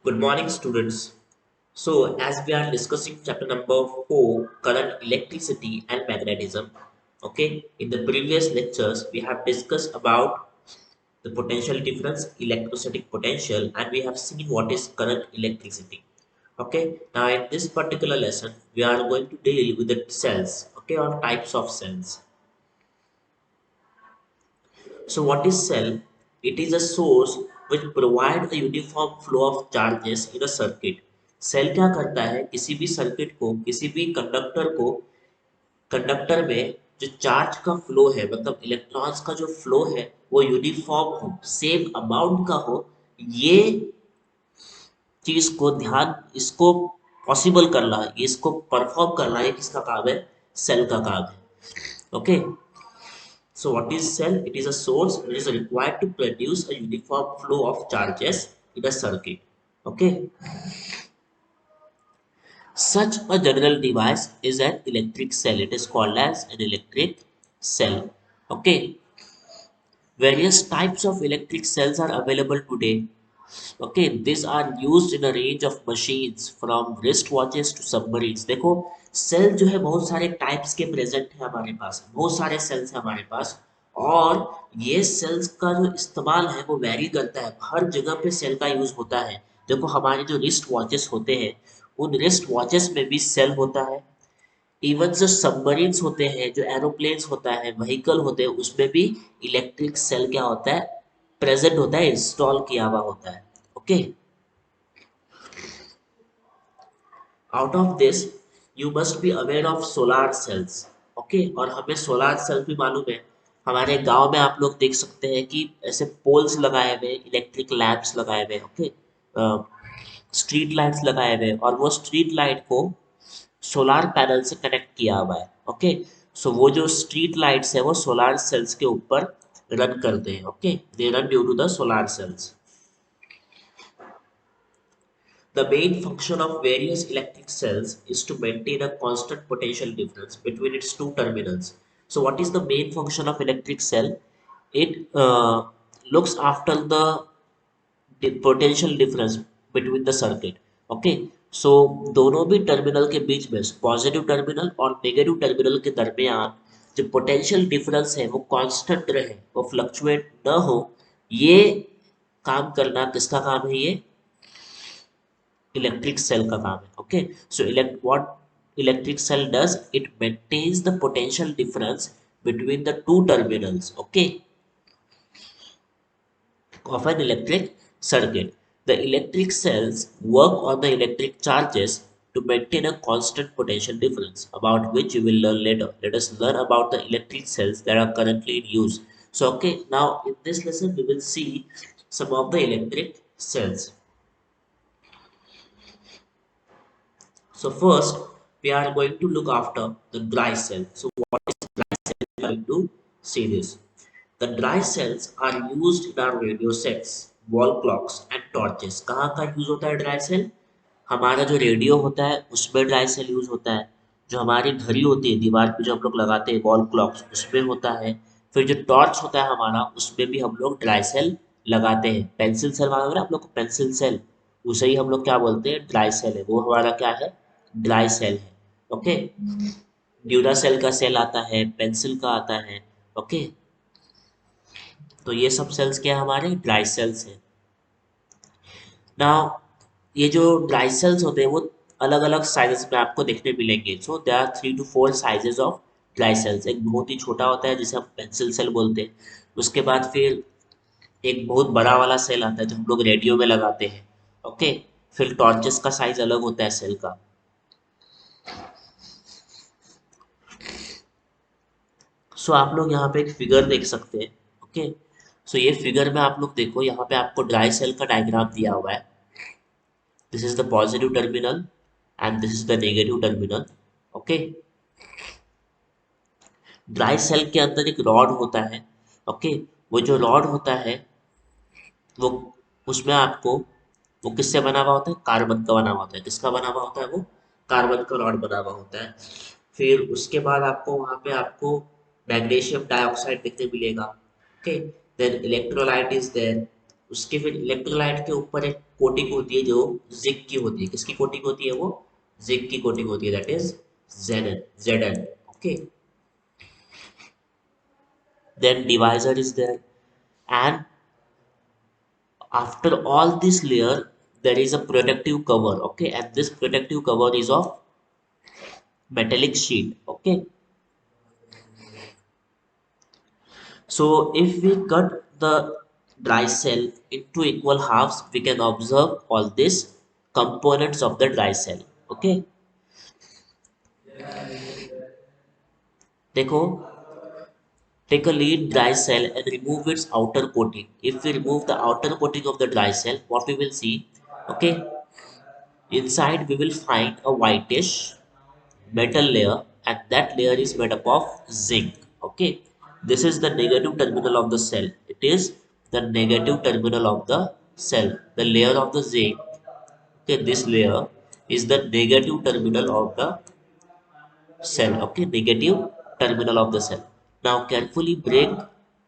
Good morning, students. So, as we are discussing chapter number 4, current, electricity, and magnetism, okay, in the previous lectures, we have discussed about the potential difference, electrostatic potential, and we have seen what is current electricity. Okay, now in this particular lesson, we are going to deal with the cells, okay, or types of cells. So what is cell? It is a source which provide a uniform flow of charges in a circuit. Cell क्या करता है किसी भी circuit को किसी भी conductor में जो चार्ज का फ्लो है मतलब इलेक्ट्रॉन्स का जो फ्लो है वो यूनिफॉर्म हो सेम अमाउंट का हो ये चीज को ध्यान इसको पॉसिबल करना इसको परफॉर्म करना ये किसका काम है सेल का काम है okay So what is cell? It is a source which is required to produce a uniform flow of charges in a circuit. Okay. Such a general device is an electric cell. It is called as an electric cell. Okay. Various types of electric cells are available today. Okay, these are used in a range of machines from wristwatches to submarines. देखो cell जो है बहुत सारे types के present है हमारे पास बहुत सारे सेल्स हैं हमारे पास और ये सेल्स का जो इस्तेमाल है वो वेरी करता है हर जगह पे सेल का यूज होता है देखो हमारे जो रिस्ट वॉचेस होते हैं उन रिस्ट वॉचेस में भी सेल होता है इवन जो सबमरीन्स होते हैं जो एरोप्लेन्स होता है व्हीकल होते हैं उसमें भी इलेक्ट्रिक सेल क्या होता है प्रेजेंट होता है इंस्टॉल किया हुआ होता है okay out of this you must be aware of solar cells okay और हमें सोलार सेल भी मालूम है हमारे गांव में आप लोग देख सकते हैं कि ऐसे पोल्स लगाए हुए इलेक्ट्रिक लैंप्स लगाए हुए ओके स्ट्रीट लाइट्स लगाए हुए और वो स्ट्रीट लाइट को सोलार पैनल से कनेक्ट किया हुआ है ओके सो वो जो स्ट्रीट लाइट्स है वो सोलार सेल्स के ऊपर रन करते हैं okay they run due to the solar cells The main function of various electric cells is to maintain a constant potential difference between its two terminals. So, what is the main function of electric cell? It looks after the potential difference between the circuit. Okay, so दोनों भी terminal के बीच में positive terminal और negative terminal के दरमियान जो potential difference है वो कांस्टेंट रहे वो फ्लक्चुएट न हो ये काम करना किसका काम है ये इलेक्ट्रिक सेल का काम है okay so electric cell does it maintains the potential difference between the two terminals okay of an electric circuit. The electric cells work on the electric charges to maintain a constant potential difference, about which you will learn later. Let us learn about the electric cells that are currently in use. So, okay, now in this lesson, we will see some of the electric cells. So, first, we are going to look after the dry cell. So, what is dry cell? We are going to see this. The dry cells are used in our radio sets, wall clocks and torches. कहाँ का use होता है dry cell हमारा जो radio होता है उसमें dry cell use होता है जो हमारी घड़ी होती है दीवार पे जो हम लोग लगाते हैं वॉल क्लॉक्स उसमें होता है फिर जो टॉर्च होता है हमारा उसमें भी हम लोग ड्राई सेल लगाते हैं पेंसिल सेल मालूम है आप लोग को पेंसिल सेल उसे ही हम लोग क्या बोलते हैं ड्राई सेल है वो हमारा क्या है ड्राई सेल है ओके ड्यूरा सेल का सेल आता है पेंसिल का आता है ओके तो ये सब सेल्स क्या है हमारे ड्राई सेल्स हैं नाउ ये जो ड्राई सेल्स होते हैं वो अलग अलग साइजेस में आपको देखने मिलेंगे so there are 3 to 4 sizes of dry cells एक बहुत ही छोटा होता है जिसे हम पेंसिल सेल बोलते हैं उसके बाद फिर एक बहुत बड़ा वाला सेल आता है जो हम लोग रेडियो में लगाते हैं ओके फिर टॉर्चेस का साइज अलग होता है सेल का सो आप लोग यहाँ पे एक फिगर देख सकते हैं ओके सो ये फिगर में आप लोग देखो यहाँ पे आपको ड्राई सेल का डायग्राम दिया हुआ है this is the positive terminal and this is the negative terminal okay dry cell के अंदर एक रॉड होता है ओके वो जो रॉड होता है वो उसमें आपको वो किससे बना हुआ होता है कार्बन का बना हुआ होता है किसका बना हुआ होता है वो कार्बन का रॉड बना हुआ होता है फिर उसके बाद आपको वहां पे आपको मैग्नीशियम डाइऑक्साइड देखने मिलेगा okay then electrolyte is there उसके फिर इलेक्ट्रोलाइट के ऊपर एक कोटिंग होती है जो जिंक की होती है। किसकी कोटिंग होती है वो? जिंक की कोटिंग होती है, that is Zn okay. Then divisor is there, and after all this layer there is a protective cover, okay, and this protective cover is of metallic sheet, okay. So if we cut the dry cell into equal halves, we can observe all these components of the dry cell, okay. देखो, take a lead dry cell and remove its outer coating. If we remove the outer coating of the dry cell, what we will see, okay, inside we will find a whitish metal layer, and that layer is made up of zinc, okay. This is the negative terminal of the cell. It is the negative terminal of the cell, the layer of the zinc, okay. This layer is the negative terminal of the cell, okay, negative terminal of the cell. Now carefully break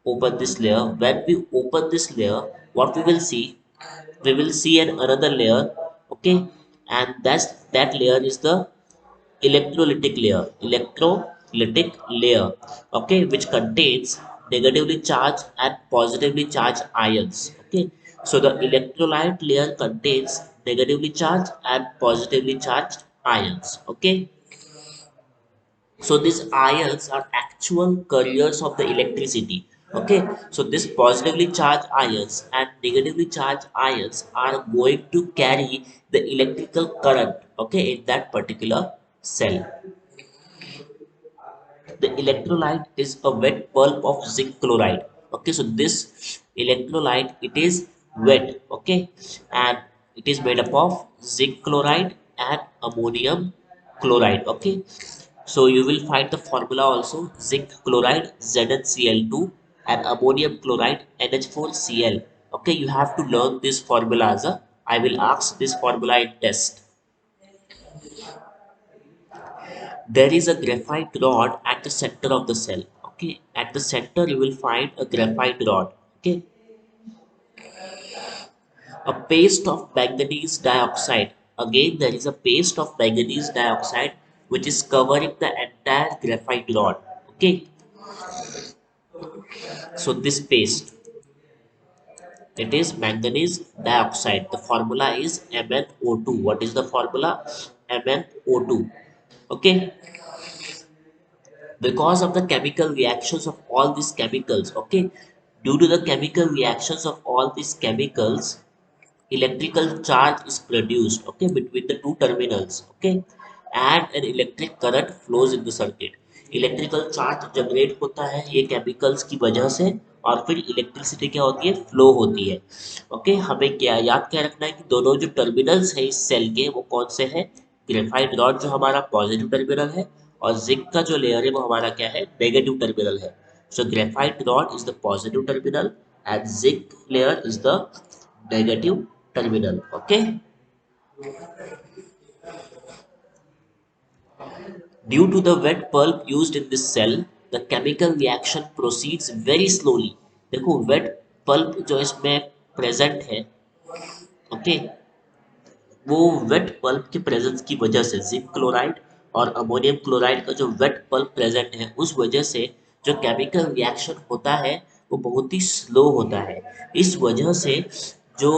open this layer. When we open this layer, what we will see another layer, okay, and that layer is the electrolytic layer, okay, which contains negatively charged and positively charged ions, okay. So the electrolyte layer contains negatively charged and positively charged ions, okay. So these ions are actual carriers of the electricity, okay. So this positively charged ions and negatively charged ions are going to carry the electrical current, okay, in that particular cell. The electrolyte is a wet pulp of zinc chloride, okay. So this electrolyte, it is wet, okay, and it is made up of zinc chloride and ammonium chloride, okay. So you will find the formula also: zinc chloride ZnCl2 and ammonium chloride NH4Cl, okay. You have to learn this formula as a, I will ask this formula in test. There is a graphite rod at the center of the cell, okay. At the center you will find a graphite rod, okay. A paste of manganese dioxide, again there is a paste of manganese dioxide which is covering the entire graphite rod, okay. So this paste, it is manganese dioxide. The formula is MnO2. What is the formula? MnO2, okay. Because of the chemical reactions of all these chemicals, okay, due to the chemical reactions of all these chemicals, electrical charge is produced, okay, between the two terminals, okay, and an electric current flows in the circuit. Electrical charge generate होता है ये chemicals की वजह से, और फिर electricity क्या होती है, फ्लो होती है, ओके। हमें क्या याद क्या रखना है कि दोनों जो टर्मिनल्स है इस सेल के वो कौन से हैं? ग्रेफाइट रॉड जो हमारा पॉजिटिव टर्मिनल है, और जिंक का जो लेयर है वो हमारा क्या है, नेगेटिव टर्मिनल है। So graphite rod is the positive terminal and zinc layer is the negative terminal, okay. Due to the wet pulp used in this cell, the chemical reaction proceeds very slowly. देखो wet pulp जो इसमें present है, okay, वो wait pulp के presence की वजह से zinc chloride और अमोनियम क्लोराइड का जो वेट पल्प प्रेजेंट है उस वजह से जो केमिकल रिएक्शन होता है वो बहुत ही स्लो होता है। इस वजह से जो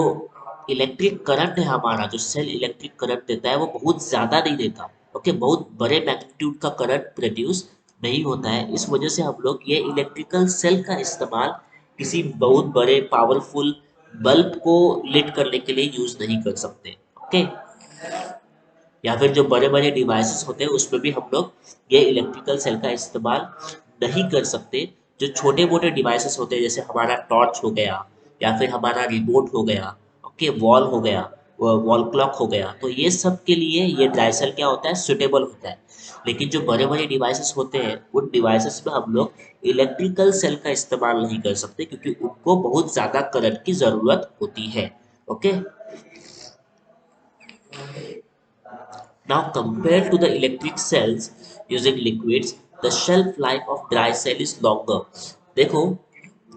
इलेक्ट्रिक करंट है हमारा, जो सेल इलेक्ट्रिक करंट देता है वो बहुत ज़्यादा नहीं देता, ओके, बहुत बड़े मैग्नीट्यूड का करंट प्रोड्यूस नहीं होता है। इस वजह से हम लोग ये इलेक्ट्रिकल सेल का इस्तेमाल किसी बहुत बड़े पावरफुल बल्ब को लिट करने के लिए यूज नहीं कर सकते, ओके। या फिर जो बड़े बड़े डिवाइसेस होते हैं उसमें भी हम लोग ये इलेक्ट्रिकल सेल का इस्तेमाल नहीं कर सकते। जो छोटे मोटे डिवाइसेस होते हैं जैसे हमारा टॉर्च हो गया, या फिर हमारा रिमोट हो गया, ओके, वॉल हो गया, वॉल क्लॉक हो गया, तो ये सब के लिए ये ड्राई सेल क्या होता है, सुटेबल होता है। लेकिन जो बड़े बड़े डिवाइसेस होते हैं उन डिवाइसेस में हम लोग इलेक्ट्रिकल सेल का इस्तेमाल नहीं कर सकते क्योंकि उनको बहुत ज़्यादा करंट की ज़रूरत होती है, okay. Now compared to the electric cells using liquids, the shelf life of dry cell is longer. देखो,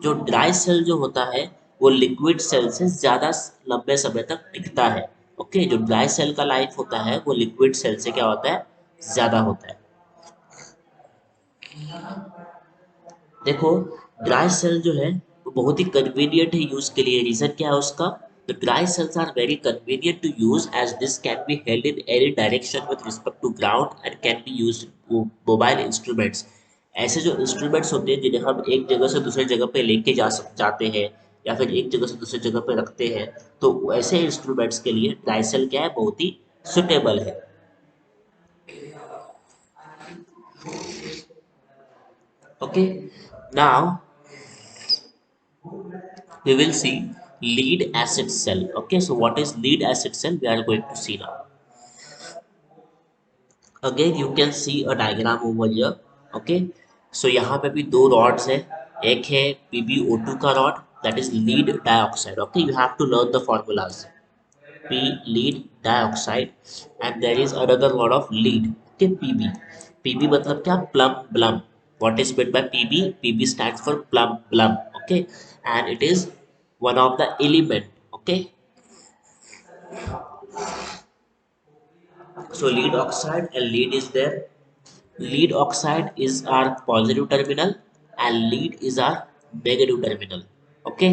जो ड्राई सेल जो होता है वो लिक्विड सेल से ज़्यादा लंबे समय तक टिकता है। ओके, जो ड्राई सेल का लाइफ होता है वो लिक्विड सेल से क्या होता है, ज़्यादा होता है। देखो, ड्राई सेल जो है वो बहुत ही कन्वीनियंट है यूज के लिए। रीजन क्या है उसका? The dry cells are very convenient to use as this can be held in any direction with respect to ground and can be use mobile instruments. ऐसे जो इंस्ट्रूमेंट्स होते हैं जिन्हें हम एक जगह से दूसरी जगह पे लेके जाते हैं या फिर एक जगह से दूसरी जगह पे रखते हैं, तो ऐसे इंस्ट्रूमेंट्स के लिए ड्राई सेल क्या है, बहुत ही सुटेबल है। Okay, now we will see lead acid cell. Okay, so what is lead acid cell? We are going to see now. Again, you can see a diagram over here. Okay, so यहाँ पे भी दो rods है, एक है PbO2 का rod, that is lead dioxide. Okay, you have to learn the formulas. P lead dioxide, and there is another rod of lead. Okay, Pb. Pb मतलब क्या? Plum blum. What is meant by Pb? Pb stands for plum blum. Okay, and it is one of the element. Okay, so lead oxide and lead is there. Lead oxide is our positive terminal and lead is our negative terminal. Okay,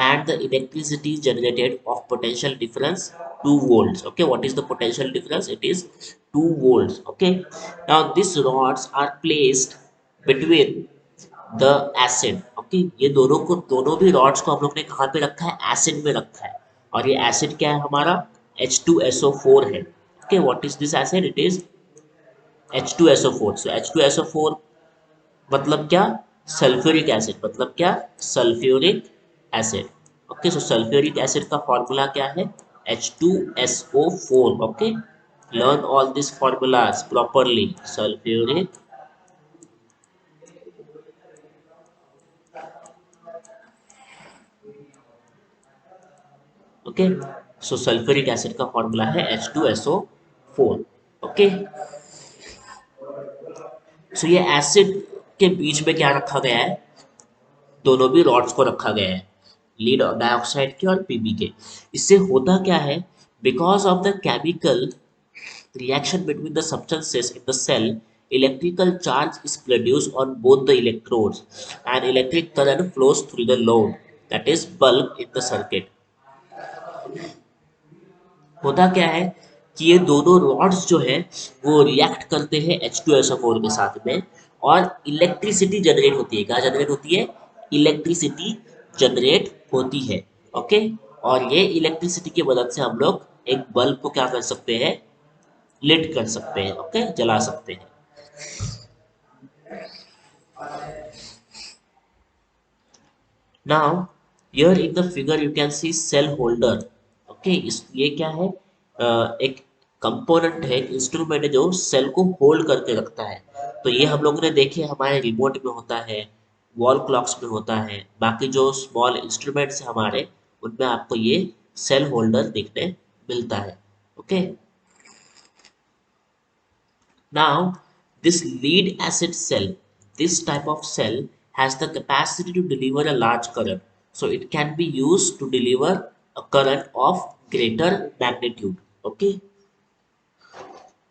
and the electricity is generated of potential difference 2 volts. Okay, what is the potential difference? It is 2 volts. Okay, now these rods are placed between the acid. Okay, ये दोनों भी rods को हम लोग ने कहाँ पे रखा है, एसिड में रखा है। और ये एसिड क्या है हमारा, H2SO4 है। Okay, what is this acid? It is H2SO4। So H2SO4 मतलब क्या? Sulphuric acid. मतलब क्या? Sulphuric acid. ओके, सो सल्फ्यूरिक एसिड का फॉर्मूला क्या है? H2SO4। Okay, learn all this formulas properly. Sulphuric, okay, so sulphuric acid का formula है H2SO4। Okay, सो ये एसिड के बीच में क्या रखा गया है, दोनों भी रॉड्स को रखा गया है, लीड डाइऑक्साइड के और पीबी के। इससे होता क्या है, because of the chemical reaction between the substances in the cell, electrical charge is produced on both the electrodes and electric current flows through the load, that is bulb in the circuit। होता क्या है कि ये दोनों rods जो है वो react करते हैं H2SO4 के साथ में, और इलेक्ट्रिसिटी जनरेट होती है। क्या जनरेट होती है? इलेक्ट्रिसिटी जनरेट होती है। ओके, और ये इलेक्ट्रिसिटी की मदद से हम लोग एक बल्ब को क्या कर सकते हैं, लिट कर सकते हैं। ओके, जला सकते हैं। Now here in the figure you can see cell holder। Okay, इस ये क्या है, एक कंपोनेंट है, एक इंस्ट्रूमेंट है जो सेल को होल्ड करके रखता है। तो ये हम लोगों ने देखे हमारे रिमोट में होता है, वॉल क्लॉक्स में होता है, बाकी जो स्मॉल इंस्ट्रूमेंट्स हैं हमारे, उनमें आपको ये सेल होल्डर देखने मिलता है। Okay, now, this lead acid cell, this type of cell has the capacity to deliver a large current. So it can be used to deliver a current of greater magnitude. Okay.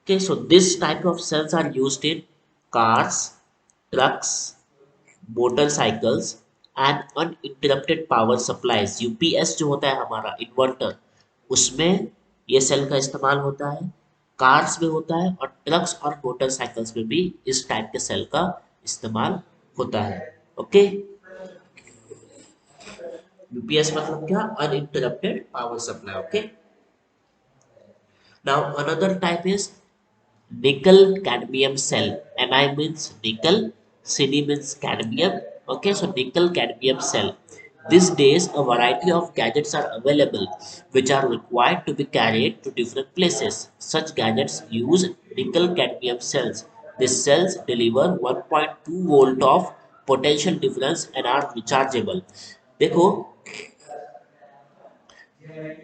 Okay. So this type of cells are used in cars, trucks, motorcycles and uninterrupted power supplies। UPS जो होता है हमारा inverter, उसमें ये cell का इस्तेमाल होता है। कार्स में होता है और ट्रक्स और मोटरसाइकिल्स में भी इस टाइप के सेल का इस्तेमाल होता है। ओके, यूपीएस मतलब क्या? Uninterrupted power supply. Okay, now another type is nickel cadmium cell। Ni means nickel, Cd means cadmium। Okay, so nickel cadmium cell, these days a variety of gadgets are available which are required to be carried to different places. Such gadgets use nickel cadmium cells। These cells deliver 1.2 volt of potential difference and are rechargeable। देखो,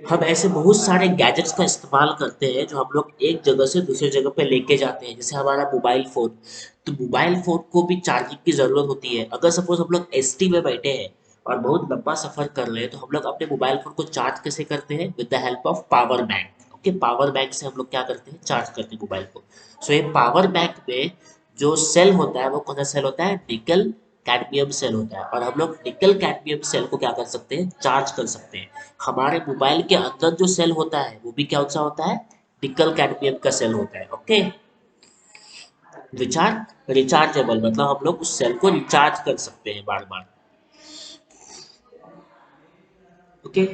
हम ऐसे बहुत सारे gadgets का इस्तेमाल करते हैं जो हम लोग एक जगह से दूसरी जगह पे लेके जाते हैं, जैसे हमारा मोबाइल फ़ोन। तो मोबाइल फ़ोन को भी चार्जिंग की ज़रूरत होती है। अगर सपोज़ हम लोग एसटी में बैठे हैं और बहुत लंबा सफर कर रहे हैं, तो हम लोग अपने मोबाइल फोन को चार्ज कैसे करते हैं? With the help of power bank. Okay, power bank से हम लोग क्या करते हैं? चार्ज करते हैं मोबाइल को। सो ये पावर बैंक में जो सेल होता है वो कौन सा सेल होता है? निकल कैडमियम सेल होता है। और हम लोग निकल कैडमियम सेल को क्या कर सकते हैं? चार्ज कर सकते हैं। हमारे मोबाइल के अंदर जो सेल होता है वो भी क्या सा होता है? निकल कैडमियम का सेल होता है। ओके, विच आर रिचार्जेबल, मतलब हम लोग उस सेल को रिचार्ज कर सकते हैं बार बार। Okay,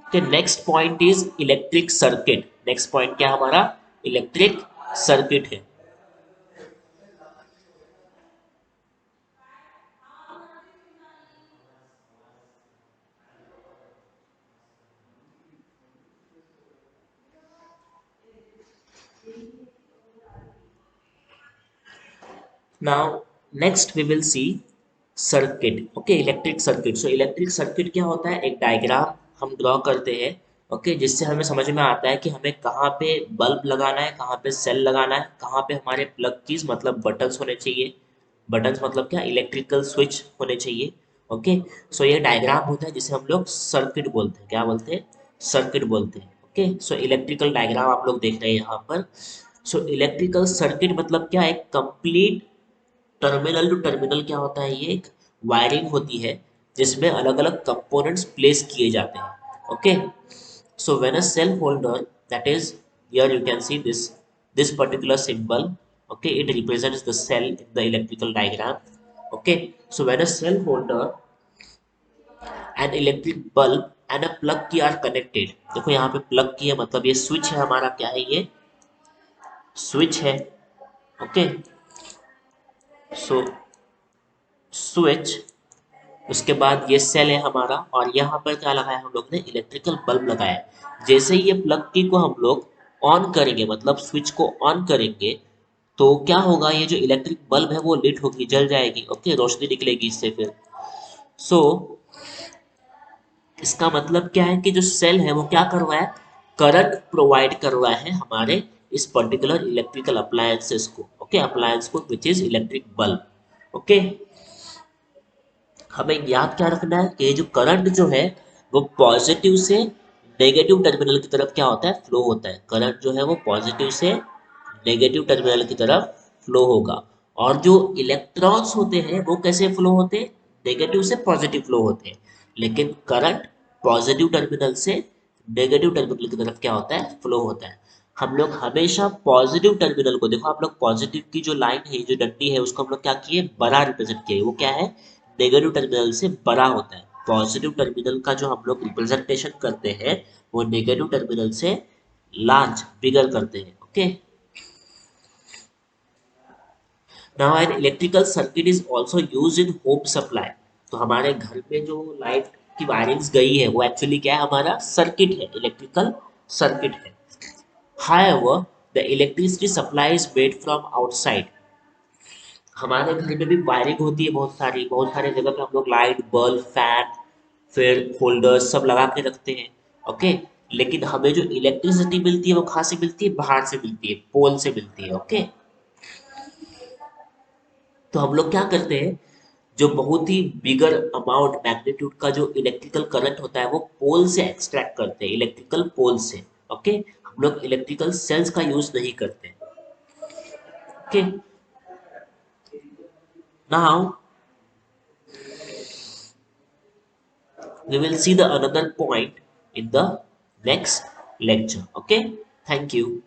okay, next point is electric circuit. Next point क्या हमारा? इलेक्ट्रिक सर्किट है। Now, next we will see circuit. Okay, electric circuit. So electric circuit क्या होता है? एक डायग्राम हम ड्रॉ करते हैं। ओके, जिससे हमें समझ में आता है कि हमें कहाँ पे बल्ब लगाना है, कहाँ पे सेल लगाना है, कहाँ पे हमारे प्लग कीज मतलब बटन्स होने चाहिए। बटन्स मतलब क्या? इलेक्ट्रिकल स्विच होने चाहिए। ओके, सो ये डायग्राम होता है जिसे हम लोग सर्किट बोलते हैं। क्या बोलते हैं? सर्किट बोलते हैं। ओके, सो इलेक्ट्रिकल डायग्राम आप लोग देख रहे हैं यहाँ पर। सो इलेक्ट्रिकल सर्किट मतलब क्या? एक कंप्लीट टर्मिनल टू टर्मिनल क्या होता है? ये एक वायरिंग होती है जिसमें अलग अलग कंपोनेंट्स प्लेस किए जाते हैं। Okay, so when a cell holder, that is, here you can see this particular symbol. Okay, it represents the cell in the electrical diagram. Okay, so when a cell holder, an electric bulb and a plug key are connected, देखो यहाँ पे plug की है मतलब ये switch है हमारा। क्या है ये? स्विच है। ओके, सो स्विच, उसके बाद ये सेल है हमारा, और यहाँ पर क्या लगाया हम लोग ने? इलेक्ट्रिकल बल्ब लगाया है। जैसे ही ये प्लग की को हम लोग ऑन करेंगे, मतलब स्विच को ऑन करेंगे, तो क्या होगा? ये जो इलेक्ट्रिक बल्ब है वो लिट होगी, जल जाएगी। ओके, रोशनी निकलेगी इससे फिर। सो इसका मतलब क्या है कि जो सेल है वो क्या कर रहा है? करंट प्रोवाइड कर रहा है हमारे इस पर्टिकुलर इलेक्ट्रिकल अप्लायंसेस को। ओके, अप्लायंस को which is electric bulb. Okay, हमें याद क्या रखना है कि ये जो करंट जो है वो पॉजिटिव से नेगेटिव टर्मिनल की तरफ क्या होता है? फ्लो होता है। करंट जो है वो पॉजिटिव से नेगेटिव टर्मिनल की तरफ फ्लो होगा। और जो इलेक्ट्रॉन्स होते हैं वो कैसे फ्लो होते हैं? नेगेटिव से पॉजिटिव फ्लो होते हैं। लेकिन करंट पॉजिटिव टर्मिनल से नेगेटिव टर्मिनल की तरफ क्या होता है? फ्लो होता है। हम लोग हमेशा पॉजिटिव टर्मिनल को, देखो आप लोग पॉजिटिव की जो लाइन है, जो डंडी है, उसको हम लोग क्या किए? बड़ा रिप्रेजेंट किए। वो क्या है? नेगेटिव टर्मिनल से बड़ा होता है। पॉजिटिव टर्मिनल का जो हम लोग रिप्रेजेंटेशन करते हैं वो नेगेटिव टर्मिनल से लार्ज, बिगर करते हैं। Okay, now an electrical circuit is also used in home supply. तो हमारे घर में जो लाइट की वायरिंग्स गई है वो एक्चुअली क्या है? हमारा सर्किट है, इलेक्ट्रिकल सर्किट है। However, the electricity supply is made from outside. हमारे घर में भी वायरिंग होती है बहुत सारी, बहुत सारी जगह पे हम लोग लाइट, बल्ब, फैन, फिर होल्डर्स सब लगा के रखते हैं। ओके, लेकिन हमें जो इलेक्ट्रिसिटी मिलती है वो कहाँ से मिलती है? बाहर से मिलती है, पोल से मिलती है। ओके, तो हम लोग क्या करते हैं? जो बहुत ही बिगर अमाउंट मैग्नीट्यूड का जो इलेक्ट्रिकल करंट होता है वो पोल से एक्सट्रैक्ट करते हैं, इलेक्ट्रिकल पोल से। ओके, हम लोग इलेक्ट्रिकल सेल्स का यूज नहीं करते। Okay, now we will see the another point in the next lecture. Okay, thank you.